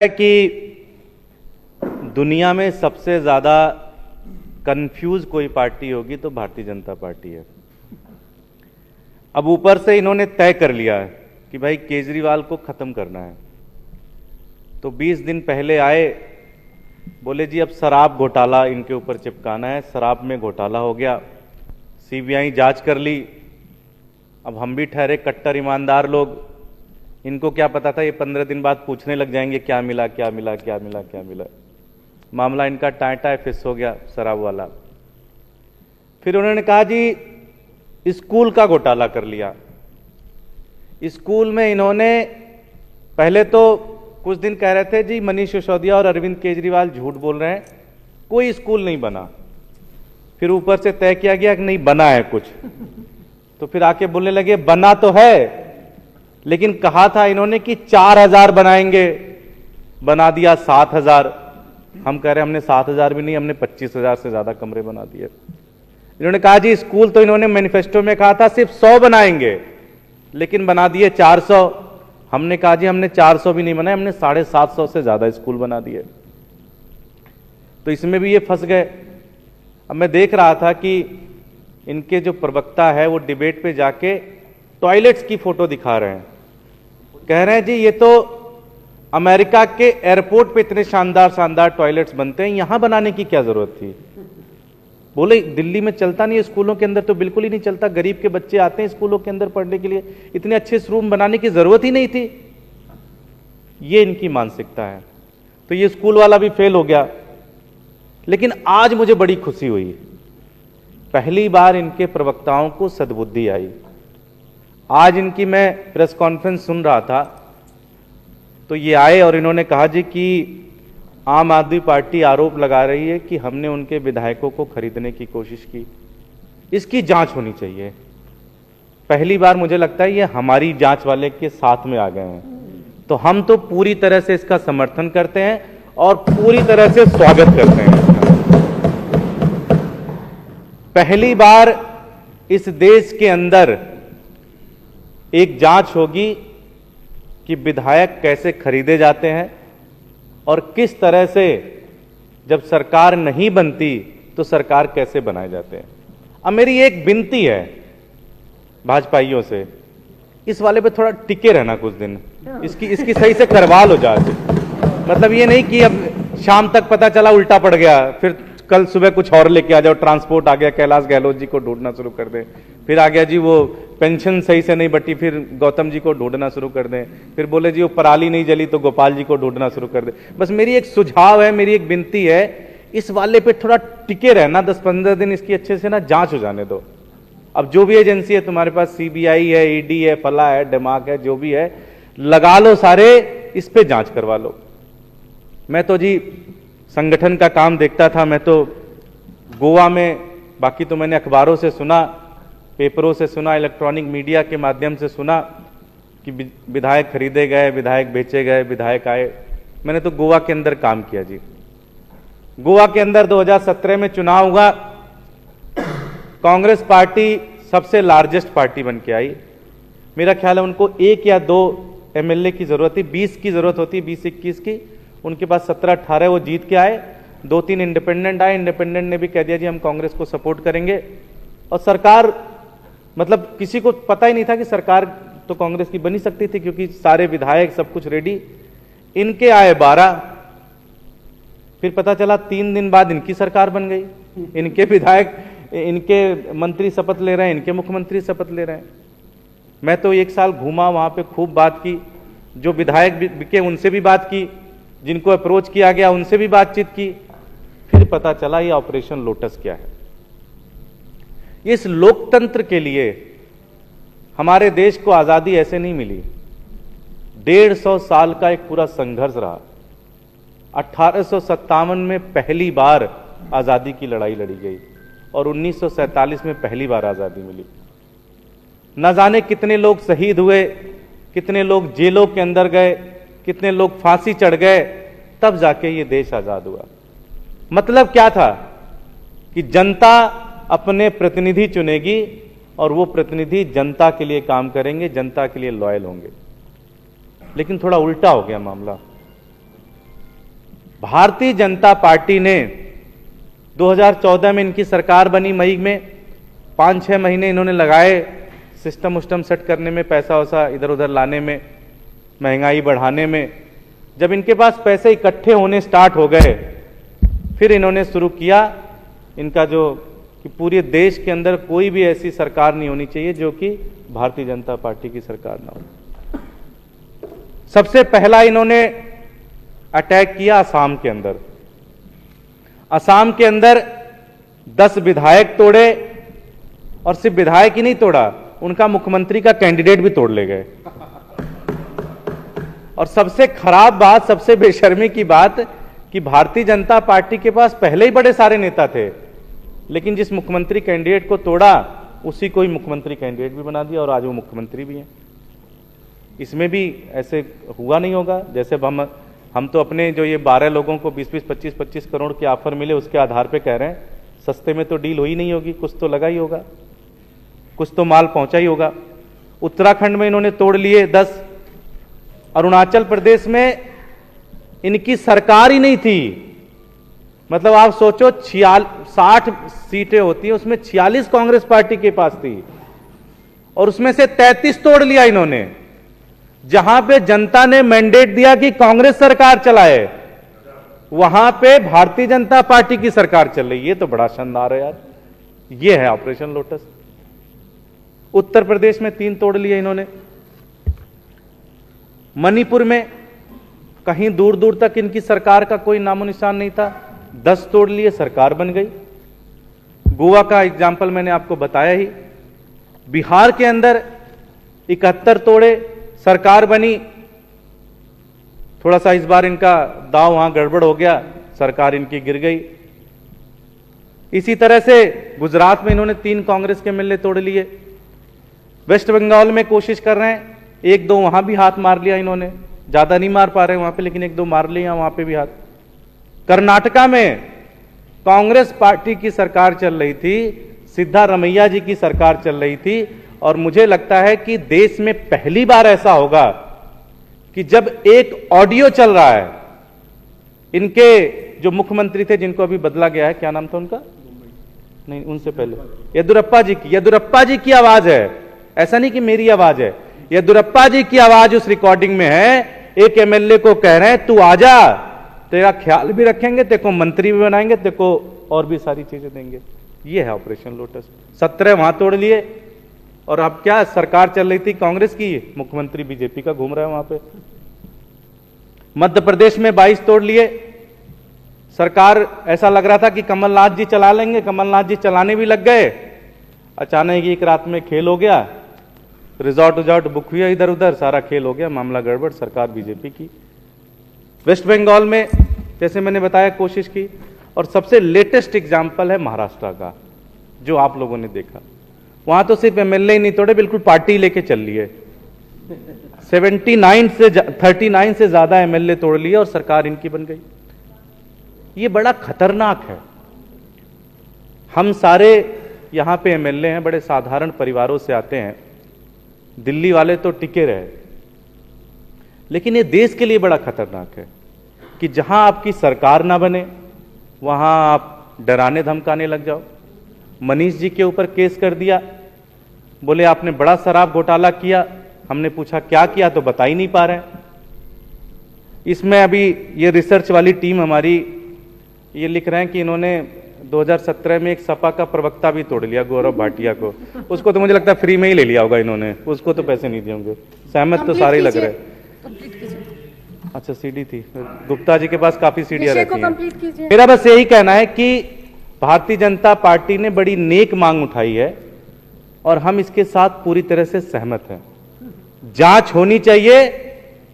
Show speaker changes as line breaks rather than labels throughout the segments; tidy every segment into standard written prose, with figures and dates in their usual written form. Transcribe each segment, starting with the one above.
कि दुनिया में सबसे ज़्यादा कंफ्यूज कोई पार्टी होगी तो भारतीय जनता पार्टी है। अब ऊपर से इन्होंने तय कर लिया है कि भाई केजरीवाल को ख़त्म करना है, तो 20 दिन पहले आए, बोले जी अब शराब घोटाला इनके ऊपर चिपकाना है। शराब में घोटाला हो गया, सीबीआई जांच कर ली। अब हम भी ठहरे कट्टर ईमानदार लोग, इनको क्या पता था ये 15 दिन बाद पूछने लग जाएंगे क्या मिला क्या मिला क्या मिला क्या मिला। मामला इनका टाटा फिस हो गया शराब वाला। फिर उन्होंने कहा जी स्कूल का घोटाला कर लिया। स्कूल में इन्होंने पहले तो कुछ दिन कह रहे थे जी मनीष सिसोदिया और अरविंद केजरीवाल झूठ बोल रहे हैं, कोई स्कूल नहीं बना। फिर ऊपर से तय किया गया कि नहीं बना है कुछ, तो फिर आके बोलने लगे बना तो है, लेकिन कहा था इन्होंने कि 4000 बनाएंगे, बना दिया 7000। हम कह रहे हमने 7000 भी नहीं, हमने 25,000 से ज्यादा कमरे बना दिए। इन्होंने कहा जी स्कूल तो इन्होंने मैनिफेस्टो में कहा था सिर्फ 100 बनाएंगे, लेकिन बना दिए 400। हमने कहा जी हमने 400 भी नहीं बनाए, हमने 750 से ज्यादा स्कूल बना दिए। तो इसमें भी ये फंस गए। अब मैं देख रहा था कि इनके जो प्रवक्ता है वो डिबेट पे जाके टॉयलेट्स की फोटो दिखा रहे हैं, कह रहे हैं जी ये तो अमेरिका के एयरपोर्ट पे इतने शानदार शानदार टॉयलेट्स बनते हैं, यहां बनाने की क्या जरूरत थी। बोले दिल्ली में चलता नहीं है, स्कूलों के अंदर तो बिल्कुल ही नहीं चलता, गरीब के बच्चे आते हैं स्कूलों के अंदर पढ़ने के लिए, इतने अच्छे रूम बनाने की जरूरत ही नहीं थी। ये इनकी मानसिकता है। तो ये स्कूल वाला भी फेल हो गया। लेकिन आज मुझे बड़ी खुशी हुई, पहली बार इनके प्रवक्ताओं को सद्बुद्धि आई। आज इनकी मैं प्रेस कॉन्फ्रेंस सुन रहा था, तो ये आए और इन्होंने कहा जी कि आम आदमी पार्टी आरोप लगा रही है कि हमने उनके विधायकों को खरीदने की कोशिश की, इसकी जांच होनी चाहिए। पहली बार मुझे लगता है ये हमारी जांच वाले के साथ में आ गए हैं, तो हम तो पूरी तरह से इसका समर्थन करते हैं और पूरी तरह से स्वागत करते हैं। पहली बार इस देश के अंदर एक जांच होगी कि विधायक कैसे खरीदे जाते हैं और किस तरह से जब सरकार नहीं बनती तो सरकार कैसे बनाए जाते हैं। अब मेरी एक विनती है भाजपाइयों से, इस वाले पे थोड़ा टिके रहना कुछ दिन, इसकी सही से करवा लो जांच। मतलब ये नहीं कि अब शाम तक पता चला उल्टा पड़ गया, फिर कल सुबह कुछ और लेके आ जाओ, ट्रांसपोर्ट आ गया, कैलाश गहलोत जी को ढूंढना शुरू कर दें, फिर आ गया जी वो पेंशन सही से नहीं बटी, फिर गौतम जी को ढूंढना शुरू कर दें, फिर बोले जी वो पराली नहीं जली तो गोपाल जी को ढूंढना शुरू कर दें। बस मेरी एक सुझाव है, मेरी एक विनती है, इस वाले पे थोड़ा टिके रहना, 10-15 दिन इसकी अच्छे से ना जांच हो जाने दो। अब जो भी एजेंसी है तुम्हारे पास, सीबीआई है, ईडी है, फला है, दिमाग है, जो भी है लगा लो सारे, इस पे जांच करवा लो। मैं तो जी संगठन का काम देखता था, मैं तो गोवा में, बाकी तो मैंने अखबारों से सुना, पेपरों से सुना, इलेक्ट्रॉनिक मीडिया के माध्यम से सुना कि विधायक खरीदे गए, विधायक बेचे गए, विधायक आए। मैंने तो गोवा के अंदर काम किया जी। गोवा के अंदर 2017 में चुनाव हुआ, कांग्रेस पार्टी सबसे लार्जेस्ट पार्टी बन के आई। मेरा ख्याल है उनको 1 या 2 एमएलए की जरूरत थी, 20 की जरूरत होती, 20-21 की। उनके पास 17-18 वो जीत के आए, 2-3 इंडिपेंडेंट आए। इंडिपेंडेंट ने भी कह दिया जी हम कांग्रेस को सपोर्ट करेंगे, और सरकार, मतलब किसी को पता ही नहीं था कि सरकार तो कांग्रेस की बनी सकती थी, क्योंकि सारे विधायक सब कुछ रेडी। इनके आए 12, फिर पता चला 3 दिन बाद इनकी सरकार बन गई। इनके विधायक, इनके मंत्री शपथ ले रहे हैं, इनके मुख्यमंत्री शपथ ले रहे हैं। मैं तो 1 साल घूमा, वहां पे खूब बात की, जो विधायक बिके उनसे भी बात की, जिनको अप्रोच किया गया उनसे भी बातचीत की। फिर पता चला ये ऑपरेशन लोटस क्या है। इस लोकतंत्र के लिए हमारे देश को आजादी ऐसे नहीं मिली, 150 साल का एक पूरा संघर्ष रहा। 1857 में पहली बार आजादी की लड़ाई लड़ी गई और 1947 में पहली बार आजादी मिली। न जाने कितने लोग शहीद हुए, कितने लोग जेलों के अंदर गए, कितने लोग फांसी चढ़ गए, तब जाके ये देश आजाद हुआ। मतलब क्या था कि जनता अपने प्रतिनिधि चुनेगी और वो प्रतिनिधि जनता के लिए काम करेंगे, जनता के लिए लॉयल होंगे। लेकिन थोड़ा उल्टा हो गया मामला। भारतीय जनता पार्टी ने 2014 में इनकी सरकार बनी, मई में 5-6 महीने इन्होंने लगाए सिस्टम उस्टम सेट करने में, पैसा वैसा इधर उधर लाने में, महंगाई बढ़ाने में। जब इनके पास पैसे इकट्ठे होने स्टार्ट हो गए, फिर इन्होंने शुरू किया इनका जो कि पूरे देश के अंदर कोई भी ऐसी सरकार नहीं होनी चाहिए जो कि भारतीय जनता पार्टी की सरकार ना हो। सबसे पहला इन्होंने अटैक किया असम के अंदर। असम के अंदर 10 विधायक तोड़े, और सिर्फ विधायक ही नहीं तोड़ा, उनका मुख्यमंत्री का कैंडिडेट भी तोड़ ले गए। और सबसे खराब बात, सबसे बेशर्मी की बात कि भारतीय जनता पार्टी के पास पहले ही बड़े सारे नेता थे, लेकिन जिस मुख्यमंत्री कैंडिडेट को तोड़ा उसी को ही मुख्यमंत्री कैंडिडेट भी बना दिया और आज वो मुख्यमंत्री भी हैं। इसमें भी ऐसे हुआ नहीं होगा। जैसे हम तो अपने जो ये 12 लोगों को 20-20, 25-25 करोड़ के ऑफर मिले उसके आधार पे कह रहे हैं, सस्ते में तो डील हुई नहीं होगी, कुछ तो लगा ही होगा, कुछ तो माल पहुंचा ही होगा। उत्तराखंड में इन्होंने तोड़ लिए 10। अरुणाचल प्रदेश में इनकी सरकार ही नहीं थी। मतलब आप सोचो 60 सीटें होती हैं, उसमें 46 कांग्रेस पार्टी के पास थी और उसमें से 33 तोड़ लिया इन्होंने। जहां पे जनता ने मैंडेट दिया कि कांग्रेस सरकार चलाए, वहां पे भारतीय जनता पार्टी की सरकार चल रही है। ये तो बड़ा शानदार है यार, ये है ऑपरेशन लोटस। उत्तर प्रदेश में 3 तोड़ लिए इन्होंने। मणिपुर में कहीं दूर दूर तक इनकी सरकार का कोई नामो निशान नहीं था, 10 तोड़ लिए, सरकार बन गई। गोवा का एग्जाम्पल मैंने आपको बताया ही। बिहार के अंदर 71 तोड़े, सरकार बनी। थोड़ा सा इस बार इनका दांव वहां गड़बड़ हो गया, सरकार इनकी गिर गई। इसी तरह से गुजरात में इन्होंने 3 कांग्रेस के एमएलए तोड़ लिए। वेस्ट बंगाल में कोशिश कर रहे हैं, 1-2 वहां भी हाथ मार लिया इन्होंने, ज्यादा नहीं मार पा रहे वहां पे, लेकिन 1-2 मार लिया वहां पे भी हाथ। कर्नाटका में कांग्रेस पार्टी की सरकार चल रही थी, सिद्धारमैया जी की सरकार चल रही थी, और मुझे लगता है कि देश में पहली बार ऐसा होगा कि जब एक ऑडियो चल रहा है, इनके जो मुख्यमंत्री थे जिनको अभी बदला गया है, क्या नाम था उनका, नहीं उनसे पहले, येदुरप्पा जी की आवाज है। ऐसा नहीं कि मेरी आवाज है, येदुरप्पा जी की आवाज उस रिकॉर्डिंग में है। एक एमएलए को कह रहे हैं तू आजा, तेरा ख्याल भी रखेंगे, तेरे को मंत्री भी बनाएंगे, तेरे को और भी सारी चीजें देंगे। ये है ऑपरेशन लोटस। 17 वहां तोड़ लिए, और अब क्या सरकार चल रही थी कांग्रेस की, मुख्यमंत्री बीजेपी का घूम रहा है वहां पे। मध्य प्रदेश में 22 तोड़ लिए। सरकार ऐसा लग रहा था कि कमलनाथ जी चला लेंगे, कमलनाथ जी चलाने भी लग गए। अचानक एक रात में खेल हो गया, रिजॉर्ट बुक हुआ, इधर उधर सारा खेल हो गया, मामला गड़बड़, सरकार बीजेपी की। वेस्ट बंगाल में जैसे मैंने बताया कोशिश की। और सबसे लेटेस्ट एग्जाम्पल है महाराष्ट्र का, जो आप लोगों ने देखा। वहां तो सिर्फ एमएलए ही नहीं तोड़े, बिल्कुल पार्टी लेके चल लिए। 39 से ज्यादा एमएलए तोड़ लिए और सरकार इनकी बन गई। ये बड़ा खतरनाक है। हम सारे यहां पे एमएलए हैं, बड़े साधारण परिवारों से आते हैं। दिल्ली वाले तो टिके रहे, लेकिन ये देश के लिए बड़ा खतरनाक है कि जहां आपकी सरकार ना बने वहां आप डराने धमकाने लग जाओ। मनीष जी के ऊपर केस कर दिया, बोले आपने बड़ा शराब घोटाला किया। हमने पूछा क्या किया, तो बता ही नहीं पा रहे हैं। इसमें अभी ये रिसर्च वाली टीम हमारी ये लिख रहे हैं कि इन्होंने 2017 में एक सपा का प्रवक्ता भी तोड़ लिया, गौरव भाटिया को। उसको तो मुझे लगता है फ्री में ही ले लिया होगा इन्होंने, उसको तो पैसे नहीं दिए होंगे। सहमत तो सारे ही लग रहे हैं। अच्छा सीडी थी, गुप्ता जी के पास काफी सीडियां रहती हैं। मेरा बस यही कहना है कि भारतीय जनता पार्टी ने बड़ी नेक मांग उठाई है और हम इसके साथ पूरी तरह से सहमत हैं। जांच होनी चाहिए,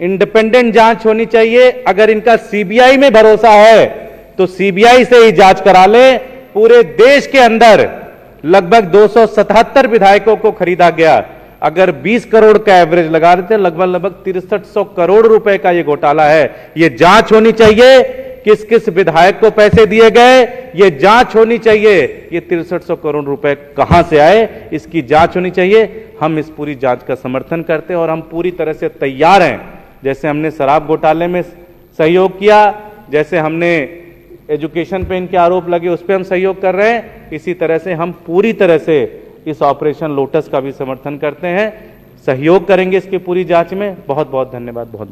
इंडिपेंडेंट जांच होनी चाहिए। अगर इनका सीबीआई में भरोसा है तो सीबीआई से ही जांच करा ले। पूरे देश के अंदर लगभग 277 विधायकों को खरीदा गया। अगर 20 करोड़ का एवरेज लगा देते, लगभग 6300 करोड़ रुपए का ये घोटाला है। ये जांच होनी चाहिए, किस किस विधायक को पैसे दिए गए, ये जांच होनी चाहिए। ये 6300 करोड़ रुपए कहां से आए, इसकी जांच होनी चाहिए। हम इस पूरी जांच का समर्थन करते हैं और हम पूरी तरह से तैयार हैं। जैसे हमने शराब घोटाले में सहयोग किया, जैसे हमने एजुकेशन पे इनके आरोप लगे उस पर हम सहयोग कर रहे हैं, इसी तरह से हम पूरी तरह से इस ऑपरेशन लोटस का भी समर्थन करते हैं, सहयोग करेंगे इसकी पूरी जांच में। बहुत बहुत धन्यवाद। बहुत